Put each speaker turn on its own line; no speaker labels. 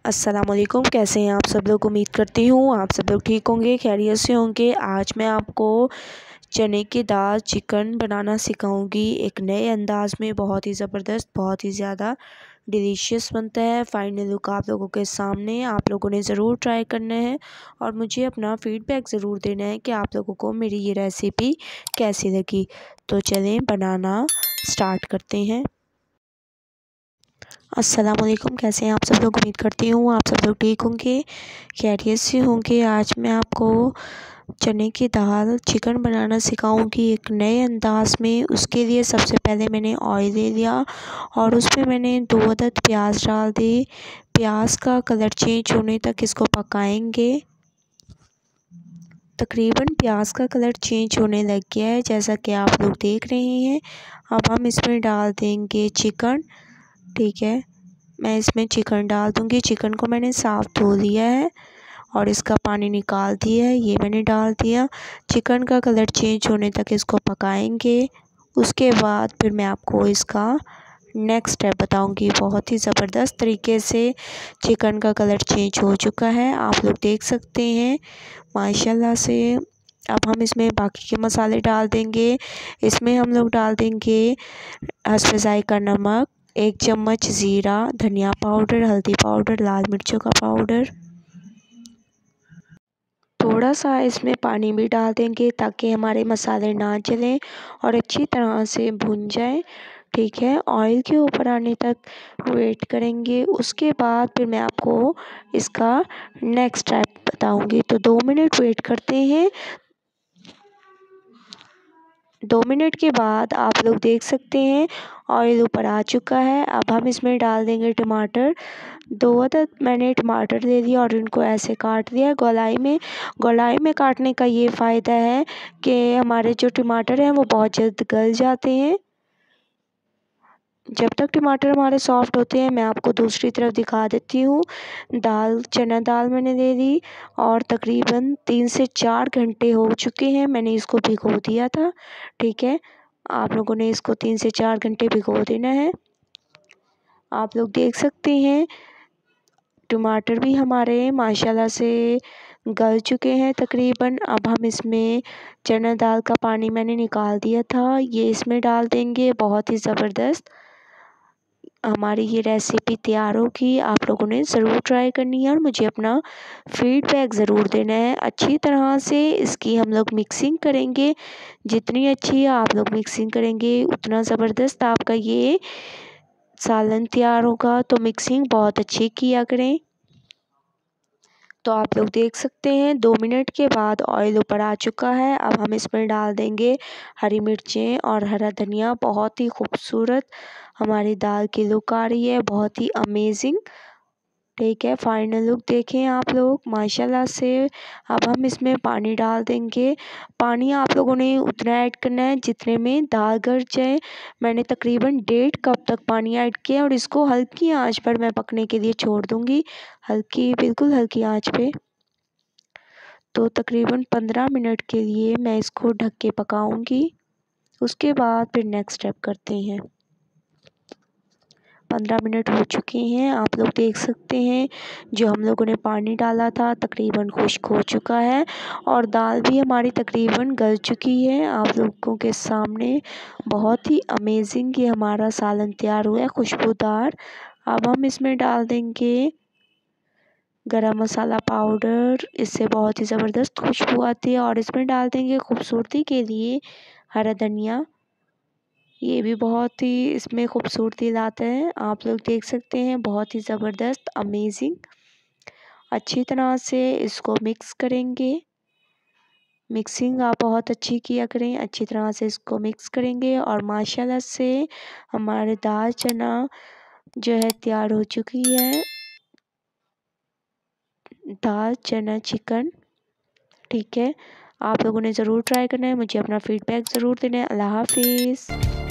अस्सलाम वालेकुम। कैसे हैं आप सब लोग? उम्मीद करती हूँ आप सब लोग ठीक होंगे, खैरियत से होंगे। आज मैं आपको चने की दाल चिकन बनाना सिखाऊंगी एक नए अंदाज़ में। बहुत ही ज़बरदस्त, बहुत ही ज़्यादा डिलीशियस बनता है। फाइनल लुक आप लोगों के सामने, आप लोगों ने ज़रूर ट्राई करना है और मुझे अपना फ़ीडबैक ज़रूर देना है कि आप लोगों को मेरी ये रेसिपी कैसी लगी। तो चलें बनाना स्टार्ट करते हैं। अस्सलाम वालेकुम। कैसे हैं आप सब लोग? उम्मीद करती हूँ आप सब लोग ठीक होंगे, खैरियत से होंगे। आज मैं आपको चने की दाल चिकन बनाना सिखाऊंगी एक नए अंदाज़ में। उसके लिए सबसे पहले मैंने ऑयल ले लिया और उसमें मैंने 2 अदद प्याज डाल दी। प्याज का कलर चेंज होने तक इसको पकाएंगे। तकरीबन प्याज का कलर चेंज होने लग गया है, जैसा कि आप लोग देख रहे हैं। अब हम इसमें डाल देंगे चिकन। ठीक है, मैं इसमें चिकन डाल दूँगी। चिकन को मैंने साफ़ धो लिया है और इसका पानी निकाल दिया है, ये मैंने डाल दिया। चिकन का कलर चेंज होने तक इसको पकाएंगे। उसके बाद फिर मैं आपको इसका नेक्स्ट स्टेप बताऊंगी। बहुत ही ज़बरदस्त तरीके से चिकन का कलर चेंज हो चुका है, आप लोग देख सकते हैं माशाल्लाह से। अब हम इसमें बाकी के मसाले डाल देंगे। इसमें हम लोग डाल देंगे हस्ब ज़ायक़ा नमक, 1 चम्मच ज़ीरा, धनिया पाउडर, हल्दी पाउडर, लाल मिर्चों का पाउडर। थोड़ा सा इसमें पानी भी डाल देंगे ताकि हमारे मसाले ना जलें और अच्छी तरह से भुन जाए। ठीक है, ऑयल के ऊपर आने तक वेट करेंगे। उसके बाद फिर मैं आपको इसका नेक्स्ट स्टेप बताऊंगी। तो 2 मिनट वेट करते हैं। 2 मिनट के बाद आप लोग देख सकते हैं ऑयल ऊपर आ चुका है। अब हम इसमें डाल देंगे टमाटर। 2 अदद मैंने टमाटर ले लिया और इनको ऐसे काट लिया गोलाई में। गोलाई में काटने का ये फ़ायदा है कि हमारे जो टमाटर हैं वो बहुत जल्द गल जाते हैं। जब तक टमाटर हमारे सॉफ्ट होते हैं, मैं आपको दूसरी तरफ दिखा देती हूँ। चना दाल मैंने ले ली और तकरीबन 3 से 4 घंटे हो चुके हैं, मैंने इसको भिगो दिया था। ठीक है, आप लोगों ने इसको 3 से 4 घंटे भिगो देना है। आप लोग देख सकते हैं टमाटर भी हमारे माशाल्लाह से गल चुके हैं तकरीबन। अब हम इसमें चना दाल का पानी मैंने निकाल दिया था, ये इसमें डाल देंगे। बहुत ही ज़बरदस्त हमारी ये रेसिपी तैयार होगी। आप लोगों ने ज़रूर ट्राई करनी है और मुझे अपना फ़ीडबैक ज़रूर देना है। अच्छी तरह से इसकी हम लोग मिक्सिंग करेंगे। जितनी अच्छी आप लोग मिक्सिंग करेंगे उतना ज़बरदस्त आपका ये सालन तैयार होगा। तो मिक्सिंग बहुत अच्छी किया करें। तो आप लोग देख सकते हैं 2 मिनट के बाद ऑयल ऊपर आ चुका है। अब हम इसमें डाल देंगे हरी मिर्चें और हरा धनिया। बहुत ही खूबसूरत हमारी दाल की लुक आ रही है, बहुत ही अमेजिंग। ठीक है, फाइनल लुक देखें आप लोग माशाल्लाह से। अब हम इसमें पानी डाल देंगे। पानी आप लोगों ने उतना ऐड करना है जितने में दाल गल जाए। मैंने तकरीबन 1.5 कप तक पानी ऐड किया और इसको हल्की आंच पर मैं पकने के लिए छोड़ दूंगी। हल्की, बिल्कुल हल्की आंच पे। तो तकरीबन 15 मिनट के लिए मैं इसको ढक के पकाऊंगी। उसके बाद फिर नेक्स्ट स्टेप करते हैं। 15 मिनट हो चुके हैं, आप लोग देख सकते हैं जो हम लोगों ने पानी डाला था तकरीबन खुश्क हो चुका है और दाल भी हमारी तकरीबन गल चुकी है। आप लोगों के सामने बहुत ही अमेजिंग ये हमारा सालन तैयार हुआ है, खुशबूदार। अब हम इसमें डाल देंगे गरम मसाला पाउडर, इससे बहुत ही ज़बरदस्त खुशबू आती है। और इसमें डाल देंगे खूबसूरती के लिए हरा धनिया, ये भी बहुत ही इसमें खूबसूरती लाता है। आप लोग देख सकते हैं बहुत ही ज़बरदस्त अमेजिंग। अच्छी तरह से इसको मिक्स करेंगे। मिक्सिंग आप बहुत अच्छी किया करें, अच्छी तरह से इसको मिक्स करेंगे और माशाल्लाह से हमारे दाल चना जो है तैयार हो चुकी है। दाल चना चिकन। ठीक है, आप लोगों ने ज़रूर ट्राई करना है, मुझे अपना फ़ीडबैक ज़रूर देना है। अल्लाह हाफ़िज़।